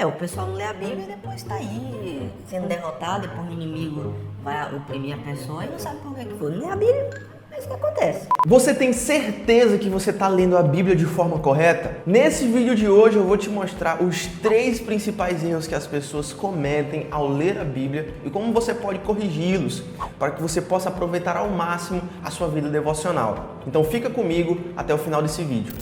O pessoal não lê a Bíblia e depois tá aí sendo derrotado, depois o inimigo vai oprimir a pessoa e não sabe por que foi. Não lê a Bíblia, é isso que acontece. Você tem certeza que você está lendo a Bíblia de forma correta? Nesse vídeo de hoje eu vou te mostrar os 3 principais erros que as pessoas cometem ao ler a Bíblia e como você pode corrigi-los para que você possa aproveitar ao máximo a sua vida devocional. Então fica comigo até o final desse vídeo.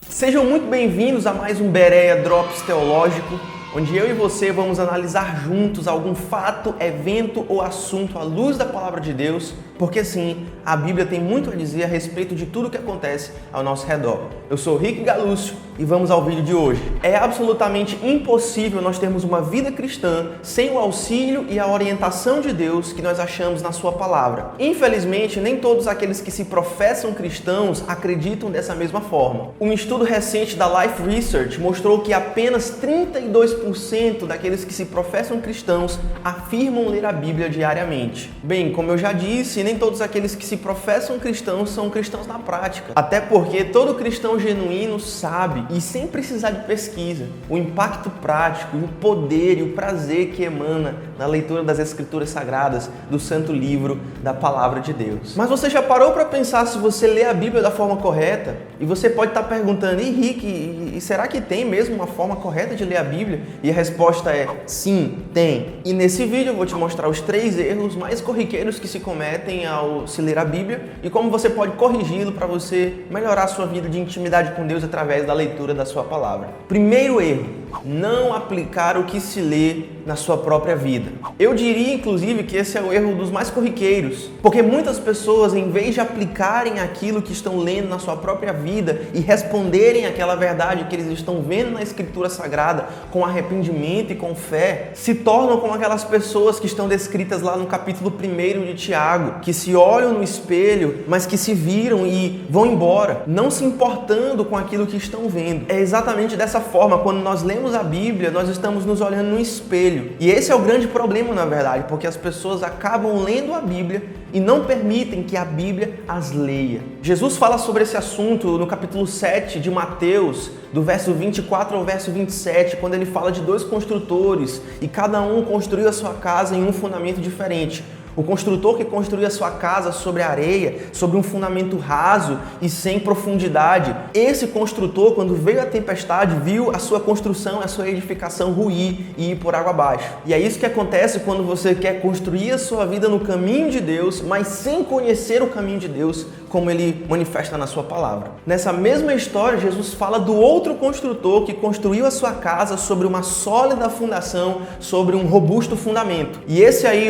Sejam muito bem-vindos a mais um Bereia Drops Teológico, onde eu e você vamos analisar juntos algum fato, evento ou assunto à luz da Palavra de Deus, porque sim, a Bíblia tem muito a dizer a respeito de tudo o que acontece ao nosso redor. Eu sou o Rick Galúcio e vamos ao vídeo de hoje. É absolutamente impossível nós termos uma vida cristã sem o auxílio e a orientação de Deus que nós achamos na sua palavra. Infelizmente, nem todos aqueles que se professam cristãos acreditam dessa mesma forma. Um estudo recente da Life Research mostrou que apenas 32% daqueles que se professam cristãos afirmam ler a Bíblia diariamente. Bem, como eu já disse, nem todos aqueles que se professam cristãos são cristãos na prática. Até porque todo cristão genuíno sabe, e sem precisar de pesquisa, o impacto prático, o poder e o prazer que emana na leitura das Escrituras Sagradas, do Santo Livro da Palavra de Deus. Mas você já parou para pensar se você lê a Bíblia da forma correta? E você pode estar perguntando, Rick, será que tem mesmo uma forma correta de ler a Bíblia? E a resposta é sim, tem. E nesse vídeo eu vou te mostrar os 3 erros mais corriqueiros que se cometem ao se ler a Bíblia e como você pode corrigi-lo para você melhorar a sua vida de intimidade com Deus através da leitura da sua palavra. Primeiro erro, não aplicar o que se lê na sua própria vida. Eu diria, inclusive, que esse é o erro dos mais corriqueiros, porque muitas pessoas, em vez de aplicarem aquilo que estão lendo na sua própria vida e responderem aquela verdade que eles estão vendo na Escritura Sagrada com arrependimento e com fé, se tornam como aquelas pessoas que estão descritas lá no capítulo 1 de Tiago, que se olham no espelho, mas que se viram e vão embora, não se importando com aquilo que estão vendo. É exatamente dessa forma, quando nós lemos a Bíblia, nós estamos nos olhando no espelho. E esse é o grande problema, na verdade, porque as pessoas acabam lendo a Bíblia e não permitem que a Bíblia as leia. Jesus fala sobre esse assunto no capítulo 7 de Mateus, do verso 24 ao verso 27, quando ele fala de 2 construtores e cada um construiu a sua casa em um fundamento diferente. O construtor que construiu a sua casa sobre a areia, sobre um fundamento raso e sem profundidade. Esse construtor, quando veio a tempestade, viu a sua construção, a sua edificação ruir e ir por água abaixo. E é isso que acontece quando você quer construir a sua vida no caminho de Deus, mas sem conhecer o caminho de Deus, como ele manifesta na sua palavra. Nessa mesma história, Jesus fala do outro construtor que construiu a sua casa sobre uma sólida fundação, sobre um robusto fundamento. E esse aí,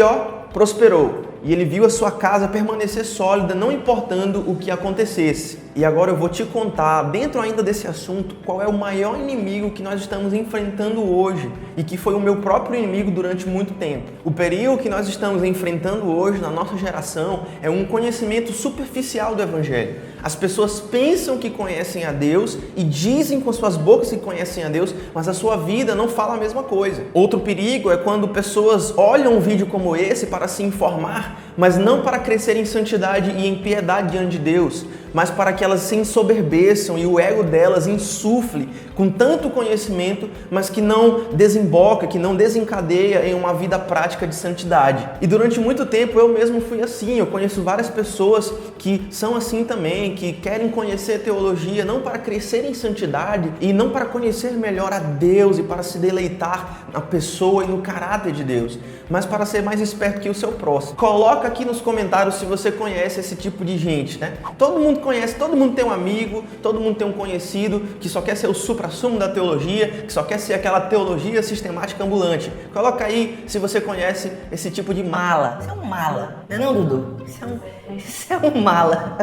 prosperou, e ele viu a sua casa permanecer sólida, não importando o que acontecesse. E agora eu vou te contar, dentro ainda desse assunto, qual é o maior inimigo que nós estamos enfrentando hoje e que foi o meu próprio inimigo durante muito tempo. O perigo que nós estamos enfrentando hoje na nossa geração é um conhecimento superficial do Evangelho. As pessoas pensam que conhecem a Deus e dizem com suas bocas que conhecem a Deus, mas a sua vida não fala a mesma coisa. Outro perigo é quando pessoas olham um vídeo como esse para se informar, mas não para crescer em santidade e em piedade diante de Deus, mas para que elas se ensoberbeçam e o ego delas insufle com tanto conhecimento, mas que não desemboca, que não desencadeia em uma vida prática de santidade. E durante muito tempo eu mesmo fui assim. Eu conheço várias pessoas que são assim também, que querem conhecer teologia não para crescer em santidade e não para conhecer melhor a Deus e para se deleitar na pessoa e no caráter de Deus, mas para ser mais esperto que o seu próximo. Coloca aqui nos comentários se você conhece esse tipo de gente, né? Todo mundo conhece, todo mundo tem um amigo, todo mundo tem um conhecido que só quer ser o suprassumo da teologia, que só quer ser aquela teologia sistemática ambulante. Coloca aí se você conhece esse tipo de mala. Isso é um mala, não é não, Dudu? Isso é um mala.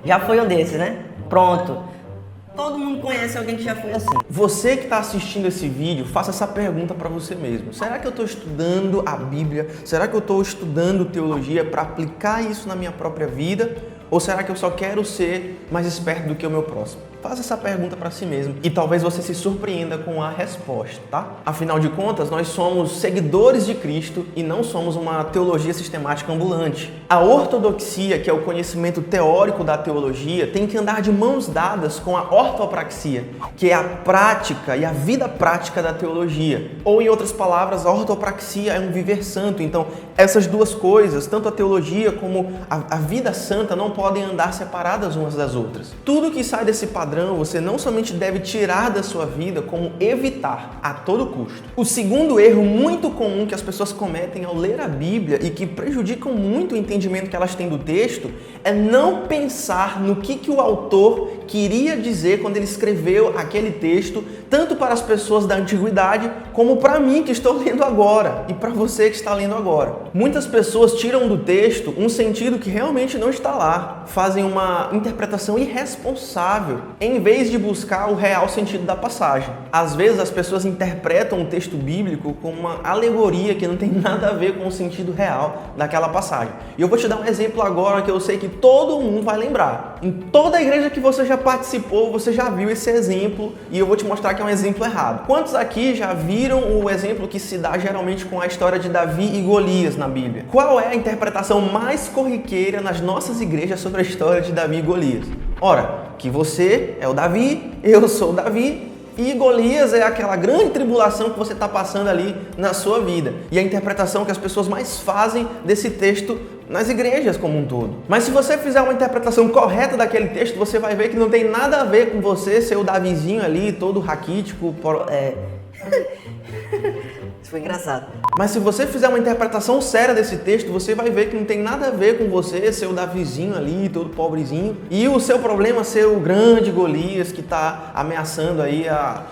Já foi um desses, né? Pronto. Todo mundo conhece alguém que já foi assim. Você que está assistindo esse vídeo, faça essa pergunta para você mesmo. Será que eu estou estudando a Bíblia? Será que eu estou estudando teologia para aplicar isso na minha própria vida? Ou será que eu só quero ser mais esperto do que o meu próximo? Faça essa pergunta para si mesmo e talvez você se surpreenda com a resposta, tá? Afinal de contas, nós somos seguidores de Cristo e não somos uma teologia sistemática ambulante. A ortodoxia, que é o conhecimento teórico da teologia, tem que andar de mãos dadas com a ortopraxia, que é a prática e a vida prática da teologia. Ou, em outras palavras, a ortopraxia é um viver santo. Então, essas duas coisas, tanto a teologia como a vida santa, não podem andar separadas umas das outras. Tudo que sai desse padrão você não somente deve tirar da sua vida, como evitar a todo custo. O segundo erro muito comum que as pessoas cometem ao ler a Bíblia e que prejudicam muito o entendimento que elas têm do texto é não pensar no que o autor queria dizer quando ele escreveu aquele texto, tanto para as pessoas da antiguidade como para mim que estou lendo agora e para você que está lendo agora. Muitas pessoas tiram do texto um sentido que realmente não está lá, fazem uma interpretação irresponsável em vez de buscar o real sentido da passagem. Às vezes as pessoas interpretam o texto bíblico como uma alegoria que não tem nada a ver com o sentido real daquela passagem. E eu vou te dar um exemplo agora que eu sei que todo mundo vai lembrar. Em toda a igreja que você já participou, você já viu esse exemplo e eu vou te mostrar que é um exemplo errado. Quantos aqui já viram o exemplo que se dá geralmente com a história de Davi e Golias na Bíblia? Qual é a interpretação mais corriqueira nas nossas igrejas sobre a história de Davi e Golias? Ora, que você é o Davi, eu sou o Davi e Golias é aquela grande tribulação que você está passando ali na sua vida. E a interpretação que as pessoas mais fazem desse texto nas igrejas como um todo. Mas se você fizer uma interpretação correta daquele texto, você vai ver que não tem nada a ver com você ser o Davizinho ali, todo raquítico. Isso foi engraçado. Mas se você fizer uma interpretação séria desse texto, você vai ver que não tem nada a ver com você ser o Davizinho ali, todo pobrezinho, e o seu problema ser o grande Golias que está ameaçando aí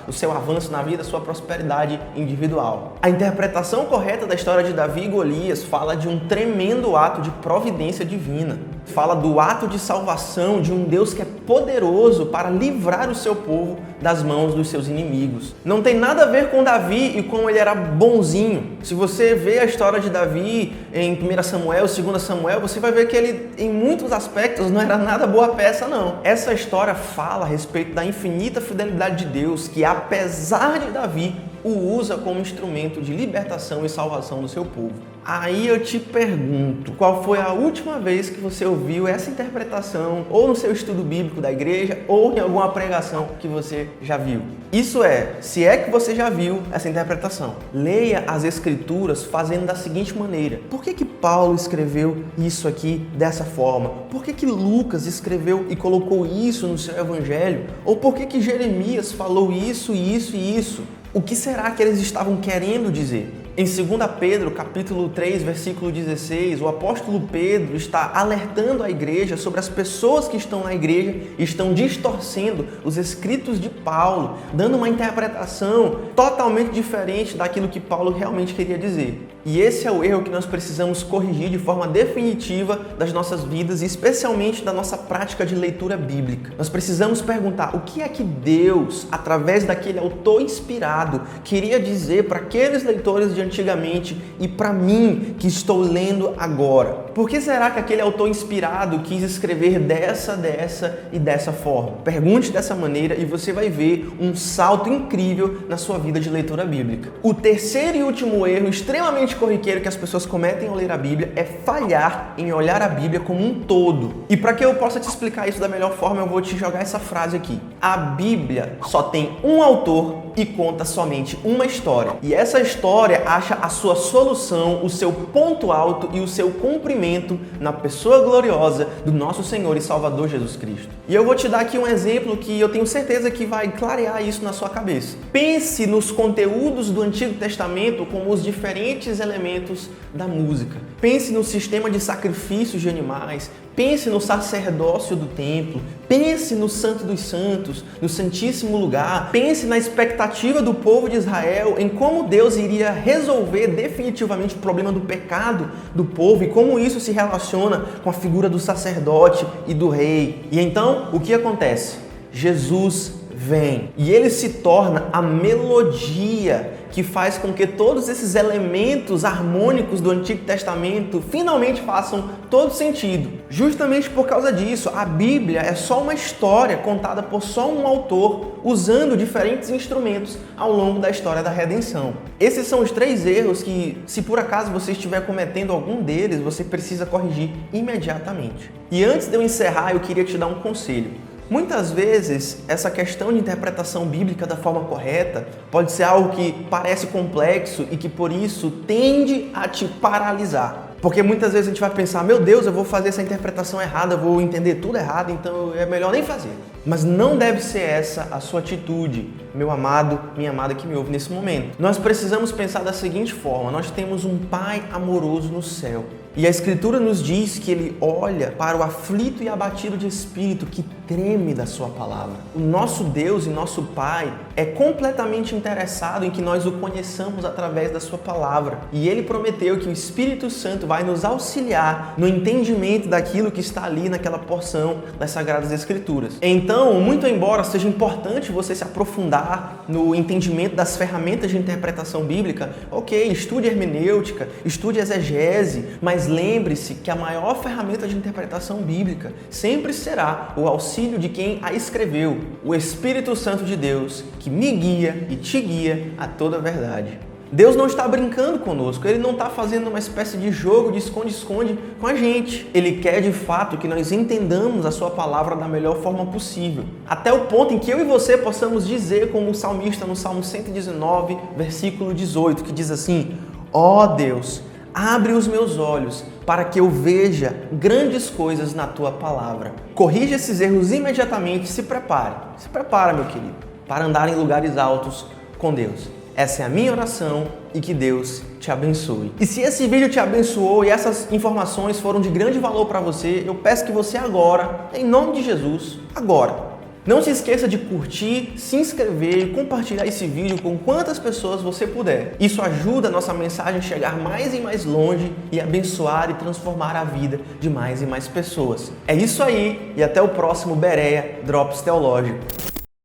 o seu avanço na vida, a sua prosperidade individual. A interpretação correta da história de Davi e Golias fala de um tremendo ato de providência divina. Fala do ato de salvação de um Deus que é poderoso para livrar o seu povo das mãos dos seus inimigos. Não tem nada a ver com Davi e como ele era bonzinho. Se você vê a história de Davi em 1 Samuel, 2 Samuel, você vai ver que ele, em muitos aspectos, não era nada boa peça, não. Essa história fala a respeito da infinita fidelidade de Deus, que apesar de Davi, o usa como instrumento de libertação e salvação do seu povo. Aí eu te pergunto, qual foi a última vez que você ouviu essa interpretação, ou no seu estudo bíblico da igreja, ou em alguma pregação que você já viu? Isso é, se é que você já viu essa interpretação. Leia as Escrituras fazendo da seguinte maneira. Por que Paulo escreveu isso aqui dessa forma? Por que Lucas escreveu e colocou isso no seu evangelho? Ou por que Jeremias falou isso, isso e isso? O que será que eles estavam querendo dizer? Em 2 Pedro, capítulo 3, versículo 16, o apóstolo Pedro está alertando a igreja sobre as pessoas que estão na igreja e estão distorcendo os escritos de Paulo, dando uma interpretação totalmente diferente daquilo que Paulo realmente queria dizer. E esse é o erro que nós precisamos corrigir de forma definitiva das nossas vidas e especialmente da nossa prática de leitura bíblica. Nós precisamos perguntar o que é que Deus, através daquele autor inspirado, queria dizer para aqueles leitores de antigamente e para mim que estou lendo agora. Por que será que aquele autor inspirado quis escrever dessa e dessa forma? Pergunte dessa maneira e você vai ver um salto incrível na sua vida de leitura bíblica. O terceiro e último erro extremamente corriqueiro que as pessoas cometem ao ler a Bíblia é falhar em olhar a Bíblia como um todo. E para que eu possa te explicar isso da melhor forma, eu vou te jogar essa frase aqui. A Bíblia só tem um autor e conta somente uma história. E essa história acha a sua solução, o seu ponto alto e o seu cumprimento na pessoa gloriosa do nosso Senhor e Salvador Jesus Cristo. E eu vou te dar aqui um exemplo que eu tenho certeza que vai clarear isso na sua cabeça. Pense nos conteúdos do Antigo Testamento como os diferentes elementos da música. Pense no sistema de sacrifícios de animais, pense no sacerdócio do templo, pense no Santo dos Santos, no Santíssimo Lugar, pense na expectativa do povo de Israel em como Deus iria resolver definitivamente o problema do pecado do povo e como isso se relaciona com a figura do sacerdote e do rei. E então, o que acontece? Jesus vem e ele se torna a melodia que faz com que todos esses elementos harmônicos do Antigo Testamento finalmente façam todo sentido. Justamente por causa disso, a Bíblia é só uma história contada por só um autor, usando diferentes instrumentos ao longo da história da redenção. Esses são os 3 erros que, se por acaso você estiver cometendo algum deles, você precisa corrigir imediatamente. E antes de eu encerrar, eu queria te dar um conselho. Muitas vezes, essa questão de interpretação bíblica da forma correta pode ser algo que parece complexo e que, por isso, tende a te paralisar. Porque muitas vezes a gente vai pensar, meu Deus, eu vou fazer essa interpretação errada, eu vou entender tudo errado, então é melhor nem fazer. Mas não deve ser essa a sua atitude, meu amado, minha amada que me ouve nesse momento. Nós precisamos pensar da seguinte forma, nós temos um Pai amoroso no céu. E a Escritura nos diz que Ele olha para o aflito e abatido de espírito que treme da sua palavra. O nosso Deus e nosso Pai é completamente interessado em que nós o conheçamos através da sua palavra. E Ele prometeu que o Espírito Santo vai nos auxiliar no entendimento daquilo que está ali naquela porção das Sagradas Escrituras. Então, muito embora seja importante você se aprofundar no entendimento das ferramentas de interpretação bíblica, ok, estude hermenêutica, estude exegese, mas lembre-se que a maior ferramenta de interpretação bíblica sempre será o auxílio de quem a escreveu, o Espírito Santo de Deus, que me guia e te guia a toda a verdade. Deus não está brincando conosco, Ele não está fazendo uma espécie de jogo de esconde-esconde com a gente. Ele quer de fato que nós entendamos a sua palavra da melhor forma possível. Até o ponto em que eu e você possamos dizer, como o salmista no Salmo 119, versículo 18, que diz assim: ó Deus, abre os meus olhos para que eu veja grandes coisas na tua palavra. Corrija esses erros imediatamente e se prepara, meu querido, para andar em lugares altos com Deus. Essa é a minha oração e que Deus te abençoe. E se esse vídeo te abençoou e essas informações foram de grande valor para você, eu peço que você agora, em nome de Jesus, agora, não se esqueça de curtir, se inscrever e compartilhar esse vídeo com quantas pessoas você puder. Isso ajuda a nossa mensagem a chegar mais e mais longe e abençoar e transformar a vida de mais e mais pessoas. É isso aí e até o próximo Bereia Drops Teológico.